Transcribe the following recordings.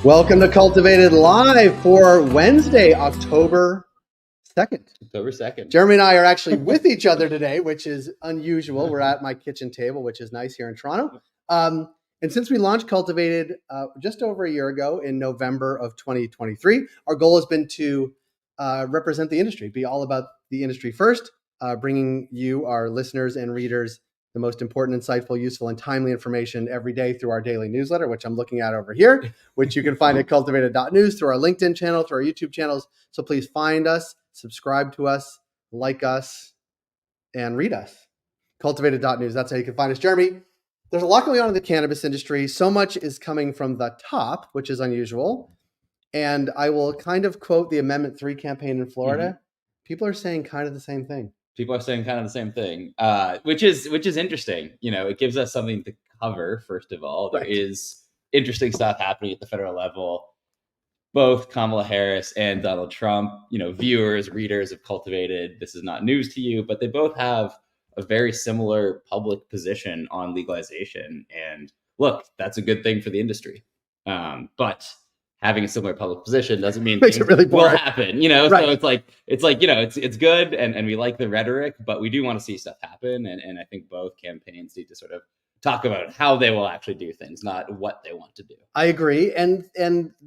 Welcome to Cultivated Live for Wednesday, October 2nd. October 2nd. Jeremy and I are actually with each other today, which is unusual. We're at my kitchen table, which is nice here in Toronto. And since we launched Cultivated just over a year ago in November of 2023, our goal has been to represent the industry, be all about the industry first, bringing you, our listeners and readers, the most important, insightful, useful, and timely information every day through our daily newsletter, which I'm looking at over here, which you can find at cultivated.news, through our LinkedIn channel, through our YouTube channels. So please find us, subscribe to us, like us, and read us. Cultivated.news, that's how you can find us. Jeremy, there's a lot going on in the cannabis industry. So much is coming from the top, which is unusual. And I will kind of quote the Amendment 3 campaign in Florida. Mm-hmm. People are saying kind of the same thing. People are saying kind of the same thing, which is interesting. You know, it gives us something to cover. First of all, there is interesting stuff happening at the federal level. Both Kamala Harris and Donald Trump, viewers, readers have Cultivated. This is not news to you, but they both have a very similar public position on legalization. And look, that's a good thing for the industry. But having a similar public position doesn't mean makes it really boring. Will happen, Right. So it's good, and we like the rhetoric, but we do want to see stuff happen, and I think both campaigns need to sort of talk about how they will actually do things, not what they want to do. I agree, and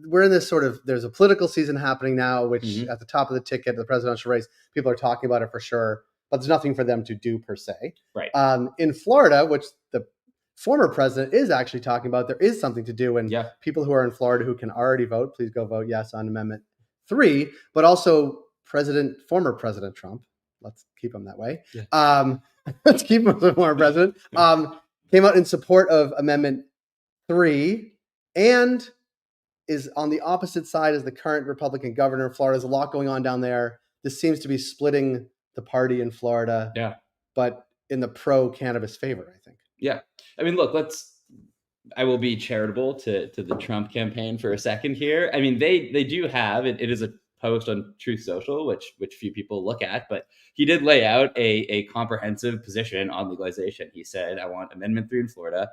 we're in this sort of, there's a political season happening now, which at the top of the ticket, the presidential race, people are talking about it for sure, but there's nothing for them to do per se. Right. In Florida, which the former president is actually talking about, there is something to do, and people who are in Florida who can already vote, please go vote yes on Amendment 3, but also former President Trump, let's keep him that way. Let's keep him as former president, came out in support of Amendment 3 and is on the opposite side as the current Republican governor of Florida. There's a lot going on down there. This seems to be splitting the party in Florida, but in the pro-cannabis favor, I think. Yeah. I mean, look, I will be charitable to the Trump campaign for a second here. I mean, they do have, it is a post on Truth Social, which few people look at, but he did lay out a comprehensive position on legalization. He said, I want Amendment 3 in Florida.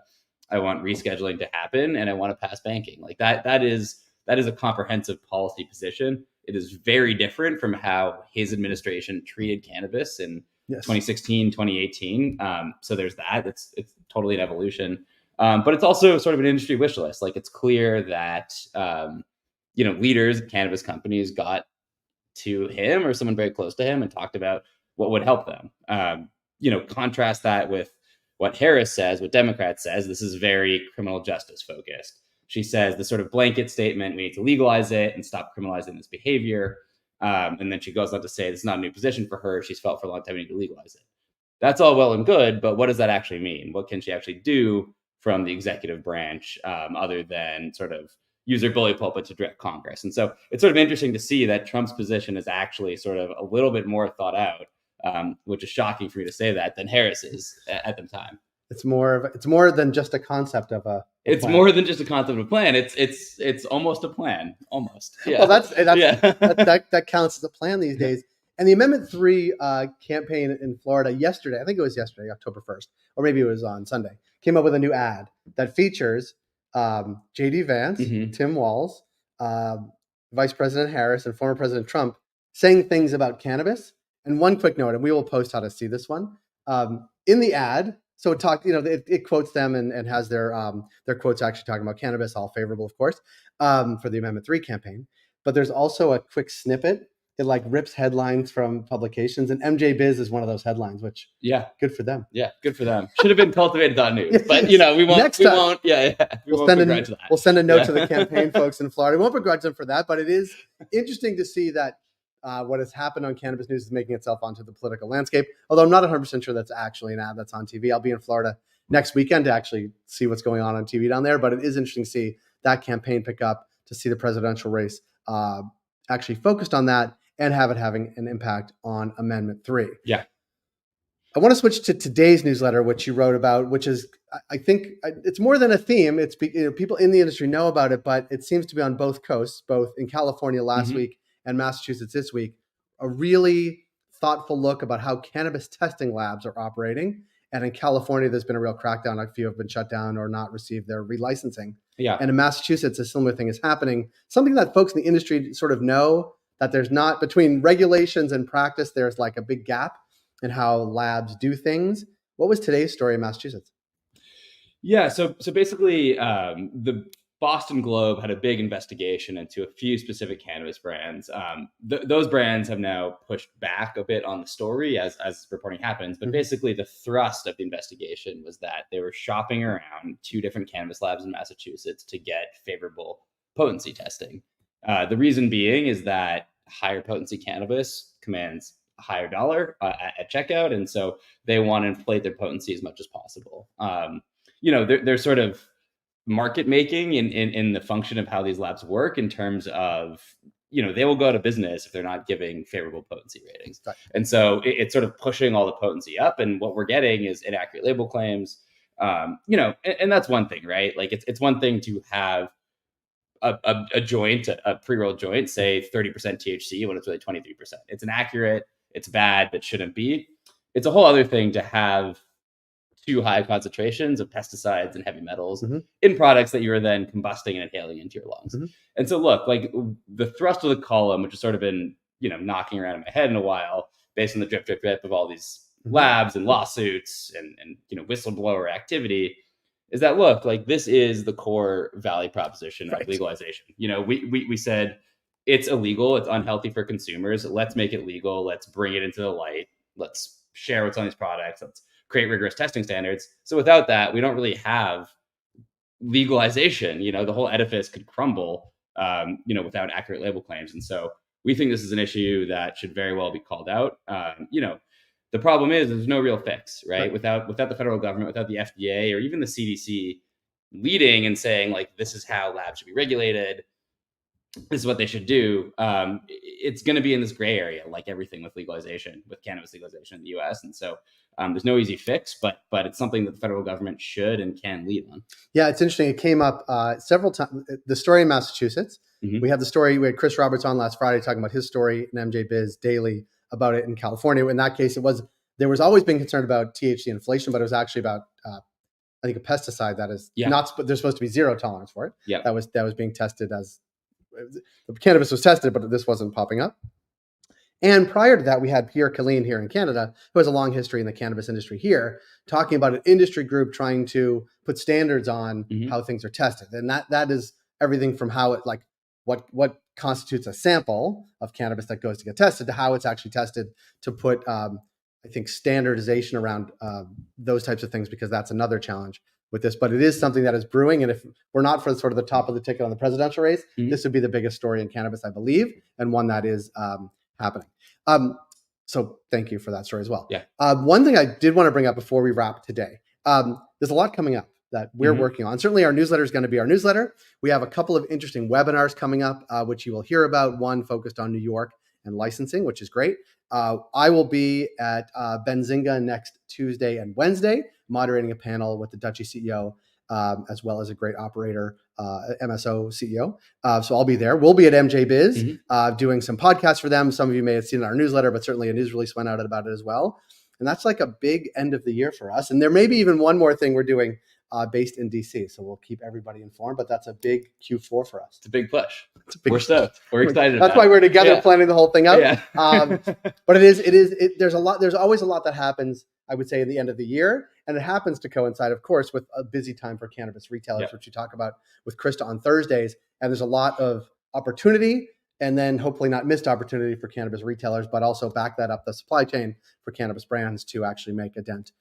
I want rescheduling to happen, and I want to pass banking. Like that is a comprehensive policy position. It is very different from how his administration treated cannabis in 2016, 2018. So there's that. It's totally an evolution. But it's also sort of an industry wish list. Like, it's clear that, leaders of cannabis companies got to him or someone very close to him and talked about what would help them. Contrast that with what Harris says, what Democrats says. This is very criminal justice focused. She says the sort of blanket statement, we need to legalize it and stop criminalizing this behavior. And then she goes on to say this is not a new position for her. She's felt for a long time we need to legalize it. That's all well and good, but what does that actually mean? What can she actually do from the executive branch other than sort of use her bully pulpit to direct Congress? And so it's sort of interesting to see that Trump's position is actually sort of a little bit more thought out, which is shocking for me to say that, than Harris's at the time. It's more than just a concept of a. It's more than just a concept of a plan. It's almost a plan, almost. Yeah. Well, that counts as a plan these days. And the Amendment 3 campaign in Florida yesterday, I think it was yesterday, October 1st, or maybe it was on Sunday, came up with a new ad that features J.D. Vance, Tim Walz, Vice President Harris, and former President Trump saying things about cannabis. And one quick note, and we will post how to see this one. In the ad, so it quotes them and has their quotes actually talking about cannabis, all favorable, of course, for the Amendment 3 campaign. But there's also a quick snippet. It rips headlines from publications, and MJ Biz is one of those headlines, which good for them. Yeah, good for them. Should have been Cultivated.news, but we won't. Next time, we won't. We'll send a note to the campaign folks in Florida. We won't begrudge them for that, but it is interesting to see that what has happened on Cannabis News is making itself onto the political landscape. Although I'm not 100% sure that's actually an ad that's on TV. I'll be in Florida next weekend to actually see what's going on TV down there. But it is interesting to see that campaign pick up, to see the presidential race actually focused on that, and have it having an impact on Amendment 3. Yeah. I want to switch to today's newsletter, which you wrote about, which is, I think it's more than a theme. It's people in the industry know about it, but it seems to be on both coasts, both in California last week and Massachusetts this week, a really thoughtful look about how cannabis testing labs are operating. And in California, there's been a real crackdown. A few have been shut down or not received their relicensing. Yeah. And in Massachusetts, a similar thing is happening. Something that folks in the industry sort of know, that there's not, between regulations and practice, there's like a big gap in how labs do things. What was today's story in Massachusetts? Yeah, so basically, the Boston Globe had a big investigation into a few specific cannabis brands. Those brands have now pushed back a bit on the story as reporting happens. But basically, the thrust of the investigation was that they were shopping around 2 different cannabis labs in Massachusetts to get favorable potency testing. The reason being is that higher potency cannabis commands a higher dollar at checkout, and so they want to inflate their potency as much as possible. They're sort of market making in the function of how these labs work in terms of, they will go out of business if they're not giving favorable potency ratings. Right. And so it's sort of pushing all the potency up. And what we're getting is inaccurate label claims, and that's one thing, right? Like it's one thing to have a joint, a pre-rolled joint, say 30% THC when it's really 23%. It's inaccurate, it's bad, but shouldn't be. It's a whole other thing to have too high concentrations of pesticides and heavy metals in products that you're then combusting and inhaling into your lungs. And so look, like the thrust of the column, which has sort of been, knocking around in my head in a while, based on the drip, drip, drip of all these labs and lawsuits and whistleblower activity, is that, look, like this is the core value proposition of legalization. We said it's illegal, it's unhealthy for consumers. Let's make it legal. Let's bring it into the light. Let's share what's on these products. Let's create rigorous testing standards. So without that, we don't really have legalization. The whole edifice could crumble, without accurate label claims. And so we think this is an issue that should very well be called out. The problem is there's no real fix, right? Without the federal government, without the FDA or even the CDC leading and saying, like, this is how labs should be regulated, this is what they should do. It's going to be in this gray area, like everything with legalization, with cannabis legalization in the US. And so there's no easy fix, but it's something that the federal government should and can lead on. Yeah, it's interesting. It came up several times. The story in Massachusetts. We had we had Chris Roberts on last Friday talking about his story in MJ Biz Daily about it in California. In that case, there was always been concern about THC inflation, but it was actually about I think a pesticide that is not. There's supposed to be zero tolerance for it. Yeah, that was being tested as the cannabis was tested, but this wasn't popping up. And prior to that, we had Pierre Killeen here in Canada, who has a long history in the cannabis industry here, talking about an industry group trying to put standards on how things are tested. And that is everything from how it, like, what constitutes a sample of cannabis that goes to get tested to how it's actually tested, to put, I think, standardization around those types of things, because that's another challenge with this. But it is something that is brewing. And if we're not for sort of the top of the ticket on the presidential race, this would be the biggest story in cannabis, I believe, and one that is happening. So thank you for that story as well. Yeah. One thing I did want to bring up before we wrap today, there's a lot coming up that we're working on. Certainly our newsletter is going to be our newsletter. We have a couple of interesting webinars coming up, which you will hear about. One focused on New York and licensing, which is great. I will be at Benzinga next Tuesday and Wednesday, moderating a panel with the Dutchy CEO, as well as a great operator, MSO CEO. So I'll be there. We'll be at MJ Biz doing some podcasts for them. Some of you may have seen in our newsletter, but certainly a news release went out about it as well. And that's like a big end of the year for us. And there may be even one more thing we're doing based in DC. So we'll keep everybody informed, but that's a big Q4 for us. It's a big push. We're stoked. We're excited. That's why we're together planning the whole thing out. Yeah. But there's always a lot that happens, I would say, at the end of the year. And it happens to coincide, of course, with a busy time for cannabis retailers, which you talk about with Krista on Thursdays. And there's a lot of opportunity, and then hopefully not missed opportunity for cannabis retailers, but also back that up the supply chain for cannabis brands to actually make a dent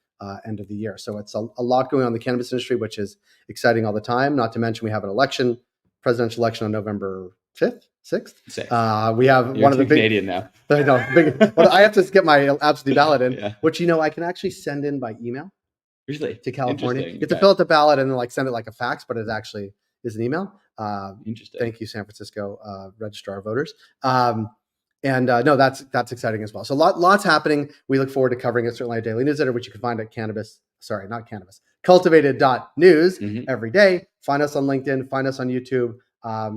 end of the year. So it's a lot going on in the cannabis industry, which is exciting all the time. Not to mention we have an presidential election on November 5th, 6th. We have one of the big Canadian now. Well, I have to get my absentee ballot in, which, I can actually send in by email. Really? To California. You have to fill out the ballot and then send it like a fax, but it actually is an email. Interesting. Thank you, San Francisco Registrar of Voters. No, that's exciting as well. So lots happening. We look forward to covering it. Certainly a daily newsletter, which you can find at cultivated.news every day. Find us on LinkedIn, find us on YouTube.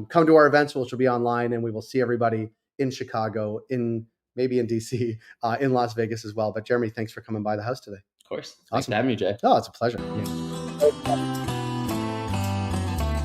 Come to our events, which will be online, and we will see everybody in Chicago, maybe in DC, in Las Vegas as well. But Jeremy, thanks for coming by the house today. Of course. Thanks for having me, Jay. Oh, it's a pleasure. Yeah.